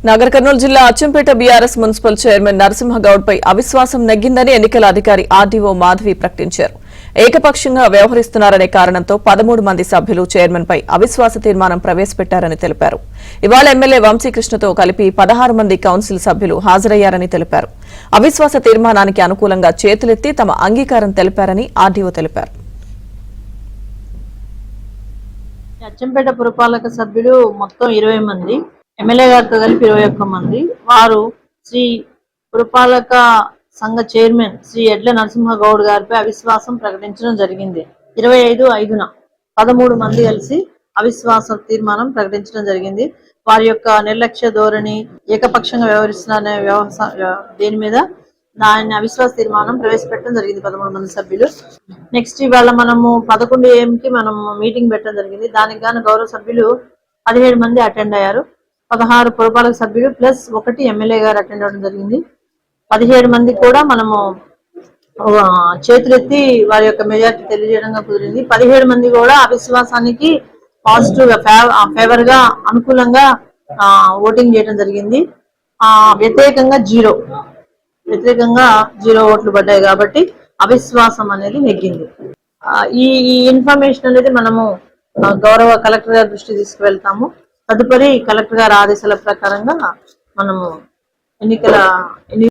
నాగర్ కర్నూలు జిల్లా Achampet BRS municipal chairman Narasimha Goud పై అవిశ్వాసం నెగ్గిందని ఎన్నికల అధికారి ఆర్డీఓ మాధవి ప్రకటించారు. ఏకపక్షంగా వ్యవహరిస్తున్నారనే కారణంతో 13 మంది సభ్యులు చైర్మన్ పై అవిశ్వాస తీర్మానం ప్రవేశపెట్టారని తెలిపారు. ఇవాళ ఎమ్మెల్యే వంశీకృష్ణతో కలిపి 16 మంది కౌన్సిల్ సభ్యులు హాజరయ్యారని తెలిపారు. అవిశ్వాస తీర్మానానికి అనుకూలంగా చేతులెత్తి తమ అంగీకారం తెలిపారని ఆర్డీఓ తెలిపారు. అచ్చంపేట పురపాలక సభ్యులు మొత్తం 20 మంది, ఎమ్మెల్యే గారితో కలిపి 21 మంది. వారు శ్రీ పురపాలక సంఘ చైర్మన్ శ్రీ ఎడ్ల నరసింహగౌడ్ గారిపై అవిశ్వాసం ప్రకటించడం జరిగింది. 25/5న 13 మంది కలిసి అవిశ్వాస తీర్మానం ప్రకటించడం జరిగింది. వారి యొక్క నిర్లక్ష్య ధోరణి, ఏకపక్షంగా వ్యవహరిస్తున్న దేని మీద దాని అవిశ్వాస తీర్మానం ప్రవేశపెట్టడం జరిగింది 13 మంది సభ్యులు. నెక్స్ట్ ఇవాళ మనము 11 AM కి మనం మీటింగ్ పెట్టడం జరిగింది. దానికి గాను గౌరవ సభ్యులు 17 మంది అటెండ్ అయ్యారు. 16 పురపాలక సభ్యులు ప్లస్ 1 ఎమ్మెల్యే గారు అటెండ్ అవ్వడం జరిగింది. 17 మంది కూడా మనము చేతులెత్తి వారి యొక్క మెజార్టీ తెలియజేయడంగా కుదిరింది. 17 మంది కూడా అవిశ్వాసానికి పాజిటివ్ గా ఫేవర్ గా అనుకూలంగా ఓటింగ్ చేయడం జరిగింది. వ్యతిరేకంగా జీరో ఓట్లు పడ్డాయి కాబట్టి అవిశ్వాసం అనేది నెగ్గింది. ఈ ఇన్ఫర్మేషన్ అనేది మనము గౌరవ కలెక్టర్ గారి దృష్టికి తీసుకువెళ్తాము. తదుపరి కలెక్టర్ గారి ఆదేశాల ప్రకారంగా మనము ఎన్నికల